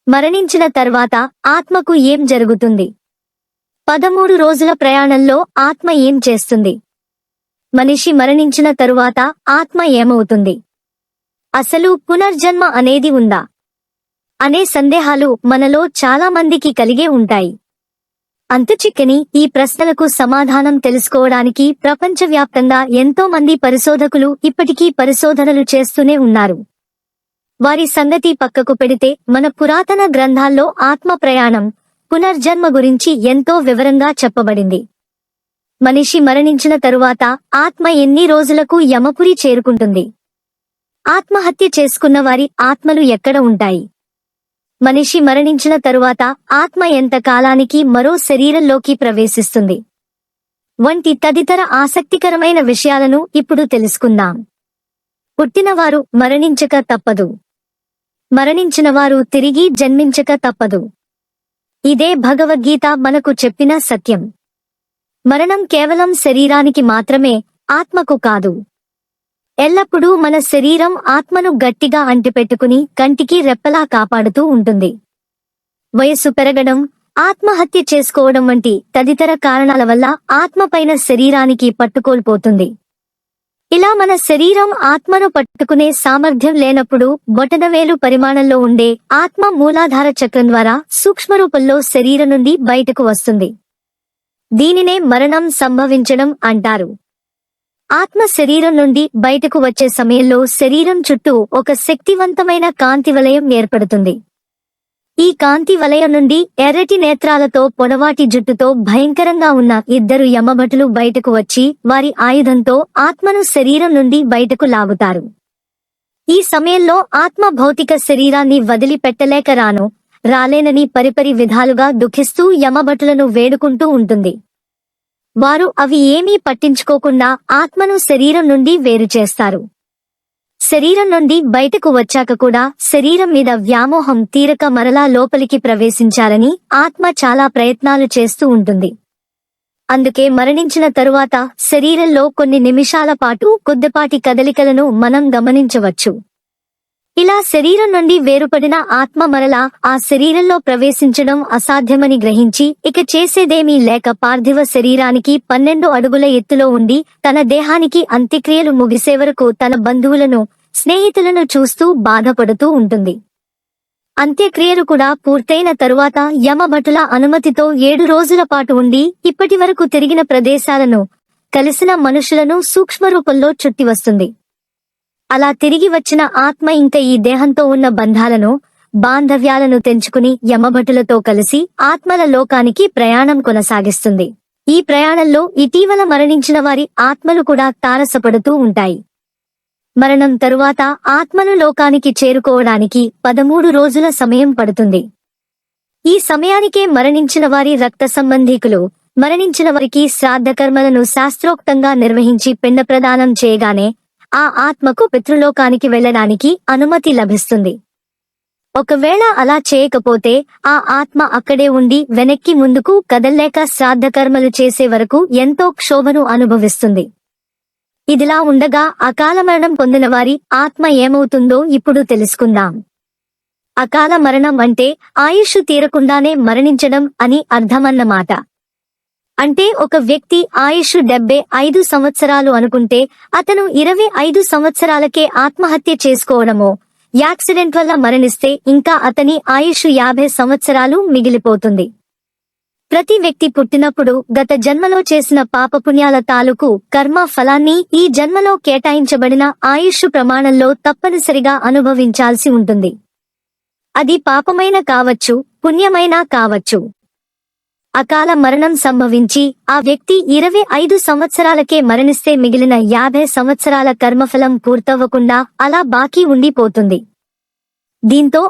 మరణించిన తర్వాత ఆత్మకు ఏం జరుగుతుంది? 13 రోజుల ప్రయాణంలో ఆత్మ ఏం చేస్తుంది? మనిషి మరణించిన తరువాత ఆత్మ ఏమవుతుంది? అసలు పునర్జన్మ అనేది ఉందా అనే సందేహాలు మనలో చాలా మందికి కలిగే ఉంటాయి. అంతుచిక్కని ఈ ప్రశ్నలకు సమాధానం తెలుసుకోవడానికి ప్రపంచవ్యాప్తంగా ఎంతో మంది పరిశోధకులు ఇప్పటికీ పరిశోధనలు చేస్తూనే ఉన్నారు. వారి సంగతి పక్కకు పెడితే మన పురాతన గ్రంథాల్లో ఆత్మ ప్రయాణం, పునర్జన్మ గురించి ఎంతో వివరంగా చెప్పబడింది. మనిషి మరణించిన తరువాత ఆత్మ ఎన్ని రోజులకు యమపురి చేరుకుంటుంది? ఆత్మహత్య చేసుకున్న వారి ఆత్మలు ఎక్కడ ఉంటాయి? మనిషి మరణించిన తరువాత ఆత్మ ఎంత కాలానికి మరో శరీరంలోకి ప్రవేశిస్తుంది? వంటి తదితర ఆసక్తికరమైన విషయాలను ఇప్పుడు తెలుసుకుందాం. పుట్టినవారు మరణించక తప్పదు. మరణించినవారు తిరిగి జన్మించక తప్పదు. ఇదే భగవద్గీత మనకు చెప్పిన సత్యం. మరణం కేవలం శరీరానికి మాత్రమే, ఆత్మకు కాదు. ఎల్లప్పుడూ మన శరీరం ఆత్మను గట్టిగా అంటిపెట్టుకుని కంటికి రెప్పలా కాపాడుతూ ఉంటుంది. వయస్సు పెరగడం, ఆత్మహత్య చేసుకోవడం వంటి తదితర కారణాల వల్ల ఆత్మపైన శరీరానికి పట్టుకోల్పోతుంది. ఇలా మన శరీరం ఆత్మను పట్టుకునే సామర్థ్యం లేనప్పుడు బొటనవేలు పరిమాణంలో ఉండే ఆత్మ మూలాధార చక్రం ద్వారా సూక్ష్మరూపంలో శరీరం నుండి బయటకు వస్తుంది. దీనినే మరణం సంభవించడం అంటారు. ఆత్మ శరీరం నుండి బయటకు వచ్చే సమయంలో శరీరం చుట్టూ ఒక శక్తివంతమైన కాంతి వలయం ఏర్పడుతుంది. ఈ కాంతి వలయం నుండి ఎర్రటి నేత్రాలతో పొడవాటి జుట్టుతో భయంకరంగా ఉన్న 2 యమభటులు బయటకు వచ్చి వారి ఆయుధంతో ఆత్మను శరీరం నుండి బయటకు లాగుతారు. ఈ సమయంలో ఆత్మ భౌతిక శరీరాన్ని వదిలిపెట్టలేక రాలేనని పరిపరి విధాలుగా దుఃఖిస్తూ యమభటులను వేడుకుంటూ ఉంటుంది. వారు అవి ఏమీ పట్టించుకోకుండా ఆత్మను శరీరం నుండి వేరు చేస్తారు. శరీరం నుండి బయటకు వచ్చాక కూడా శరీరం మీద వ్యామోహం తీరక మరలా లోపలికి ప్రవేశించాలని ఆత్మ చాలా ప్రయత్నాలు చేస్తూ ఉంటుంది. అందుకే మరణించిన తరువాత శరీరంలో కొన్ని నిమిషాల పాటు కొద్దిపాటి కదలికలను మనం గమనించవచ్చు. ఇలా శరీరం నుండి వేరుపడిన ఆత్మ మరలా ఆ శరీరంలో ప్రవేశించడం అసాధ్యమని గ్రహించి ఇక చేసేదేమీ లేక పార్థివ శరీరానికి 12 అడుగుల ఎత్తులో ఉండి తన దేహానికి అంత్యక్రియలు ముగిసే వరకు తన బంధువులను, స్నేహితులను చూస్తూ బాధపడుతూ ఉంటుంది. అంత్యక్రియలు కూడా పూర్తయిన తరువాత యమభటుల అనుమతితో 7 రోజుల పాటు ఉండి ఇప్పటివరకు తిరిగిన ప్రదేశాలను, కలిసిన మనుషులను సూక్ష్మరూపంలో చుట్టివస్తుంది. అలా తిరిగి వచ్చిన ఆత్మ ఇంకా ఈ దేహంతో ఉన్న బంధాలను, బాంధవ్యాలను తెంచుకుని యమభటులతో కలిసి ఆత్మల లోకానికి ప్రయాణం కొనసాగిస్తుంది. ఈ ప్రయాణంలో ఇటీవల మరణించిన వారి ఆత్మలు కూడా తారసపడుతూ ఉంటాయి. మరణం తరువాత ఆత్మలు లోకానికి చేరుకోవడానికి 13 రోజుల సమయం పడుతుంది. ఈ సమయానికే మరణించిన వారి రక్త సంబంధీకులు మరణించిన వారికి శ్రాద్ధకర్మలను శాస్త్రోక్తంగా నిర్వహించి పిండ ప్రదానం చేయగానే ఆ ఆత్మకు పితృలోకానికి వెళ్లడానికి అనుమతి లభిస్తుంది. ఒకవేళ అలా చేయకపోతే ఆ ఆత్మ అక్కడే ఉండి వెనక్కి ముందుకు కదల్లేక శ్రాద్ధకర్మలు చేసే వరకు ఎంతో క్షోభను అనుభవిస్తుంది. ఇదిలా ఉండగా అకాల మరణం పొందిన వారి ఆత్మ ఏమవుతుందో ఇప్పుడు తెలుసుకుందాం. అకాల మరణం అంటే ఆయుష్ తీరకుండానే మరణించడం అని అర్థమన్నమాట. అంటే ఒక వ్యక్తి ఆయుష్ 75 సంవత్సరాలు అనుకుంటే అతను 25 సంవత్సరాలకే ఆత్మహత్య చేసుకోవడమో, యాక్సిడెంట్ వల్ల మరణిస్తే ఇంకా అతని ఆయుష్ 50 సంవత్సరాలు మిగిలిపోతుంది. ప్రతి వ్యక్తి పుట్టినప్పుడు గత జన్మలో చేసిన పాపపుణ్యాల తాలూకు కర్మ ఫలాన్ని ఈ జన్మలో కేటాయించబడిన ఆయుష్ ప్రమాణంలో తప్పనిసరిగా అనుభవించాల్సి ఉంటుంది. అది పాపమైన కావచ్చు, పుణ్యమైనా కావచ్చు. అకాల మరణం సంభవించి ఆ వ్యక్తి 25 సంవత్సరాలకే మరణిస్తే మిగిలిన 50 సంవత్సరాల కర్మఫలం పూర్తవ్వకుండా అలా బాకీ ఉండిపోతుంది. దీంతో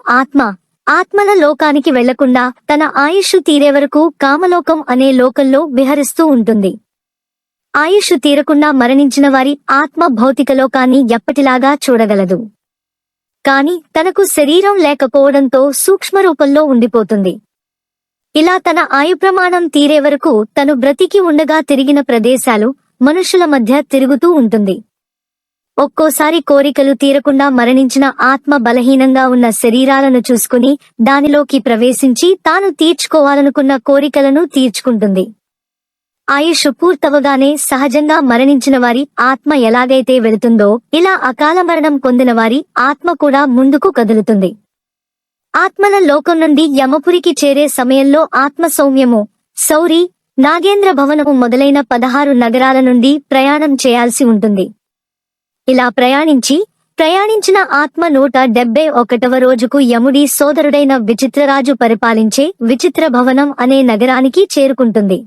ఆత్మల లోకానికి వెళ్లకుండా తన ఆయుష్ తీరే వరకు కామలోకం అనే లోకంలో విహరిస్తూ ఉంటుంది. ఆయుష్ తీరకుండా మరణించిన వారి ఆత్మ భౌతిక లోకాన్ని ఎప్పటిలాగా చూడగలదు. కాని తనకు శరీరం లేకపోవడంతో సూక్ష్మరూపంలో ఉండిపోతుంది. ఇలా తన ఆయుప్రమాణం తీరే వరకు తను బ్రతికి ఉండగా తిరిగిన ప్రదేశాలు, మనుషుల మధ్య తిరుగుతూ ఉంటుంది. ఒక్కోసారి కోరికలు తీరకుండా మరణించిన ఆత్మ బలహీనంగా ఉన్న శరీరాలను చూసుకుని దానిలోకి ప్రవేశించి తాను తీర్చుకోవాలనుకున్న కోరికలను తీర్చుకుంటుంది. ఆయుష్ పూర్తవగానే సహజంగా మరణించిన వారి ఆత్మ ఎలాగైతే వెళుతుందో ఇలా అకాల మరణం పొందిన వారి ఆత్మ కూడా ముందుకు కదులుతుంది. ఆత్మల లోకం నుండి యమపురికి చేరే సమయంలో ఆత్మ సౌమ్యము, సౌరి, నాగేంద్ర భవనము మొదలైన 16 నగరాల నుండి ప్రయాణం చేయాల్సి ఉంటుంది. ఇలా ప్రయాణించిన ఆత్మ 171వ రోజుకు యముడి సోదరుడైన విచిత్రరాజు పరిపాలించే విచిత్ర భవనం అనే నగరానికి చేరుకుంటుంది.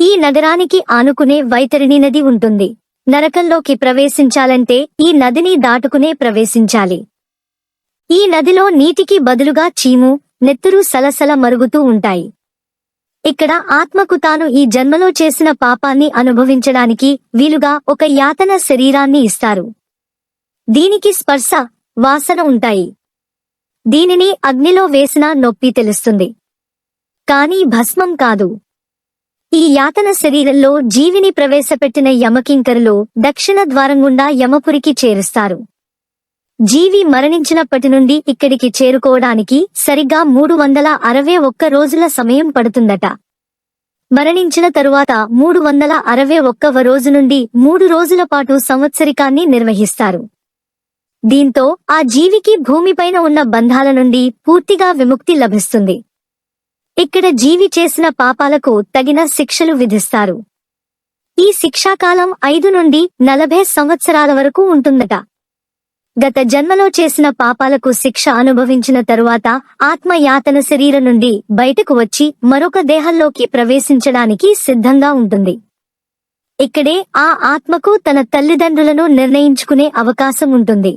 ఈ నగరానికి ఆనుకునే వైతరిణి నది ఉంటుంది. నరకంలోకి ప్రవేశించాలంటే ఈ నదిని దాటుకునే ప్రవేశించాలి. ఈ నదిలో నీటికి బదులుగా చీము, నెత్తురు సలసల మరుగుతూ ఉంటాయి. ఇక్కడ ఆత్మకు తాను ఈ జన్మలో చేసిన పాపాన్ని అనుభవించడానికి వీలుగా ఒక యాతన శరీరాన్ని ఇస్తారు. దీనికి స్పర్శ, వాసన ఉంటాయి. దీనిని అగ్నిలో వేసినా నొప్పి తెలుస్తుంది. కానీ భస్మం కాదు. ఈ యాతన శరీరంలో జీవిని ప్రవేశపెట్టిన యమకింకరులు దక్షిణ ద్వారం గుండా యమపురికి చేరుస్తారు. జీవి మరణించినప్పటి నుండి ఇక్కడికి చేరుకోవడానికి సరిగ్గా 361 రోజుల సమయం పడుతుందట. మరణించిన తరువాత 361వ రోజు నుండి 3 రోజుల పాటు సంవత్సరికాన్ని నిర్వహిస్తారు. దీంతో ఆ జీవికి భూమిపైన ఉన్న బంధాల నుండి పూర్తిగా విముక్తి లభిస్తుంది. ఇక్కడ జీవి చేసిన పాపాలకు తగిన శిక్షలు విధిస్తారు. ఈ శిక్షాకాలం 5 నుండి 40 సంవత్సరాల వరకు ఉంటుందట. గత జన్మలో చేసిన పాపాలకు శిక్ష అనుభవించిన తరువాత ఆత్మ యాతన శరీరం నుండి బయటకు వచ్చి మరొక దేహంలోకి ప్రవేశించడానికి సిద్ధంగా ఉంటుంది. ఇక్కడే ఆ ఆత్మకు తన తల్లిదండ్రులను నిర్ణయించుకునే అవకాశం ఉంటుంది.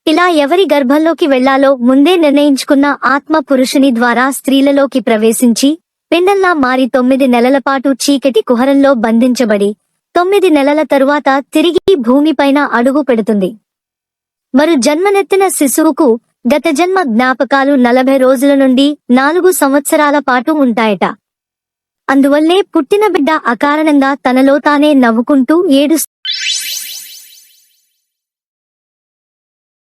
ఇలా ఎవరి గర్భంలోకి వెళ్లాలో ముందే నిర్ణయించుకున్న ఆత్మ పురుషుని ద్వారా స్త్రీలలోకి ప్రవేశించి పిండంలా మారి 9 నెలల పాటు చీకటి కుహరంలో బంధించబడి 9 నెలల తరువాత తిరిగి భూమిపైన అడుగు పెడుతుంది. మరు జన్మనెత్తిన శిశువుకు గత జన్మ జ్ఞాపకాలు 40 రోజుల నుండి 4 సంవత్సరాల పాటు ఉంటాయట. అందువల్లే పుట్టిన బిడ్డ అకారణంగా తనలో తానే నవ్వుకుంటూ ఏడుస్తూ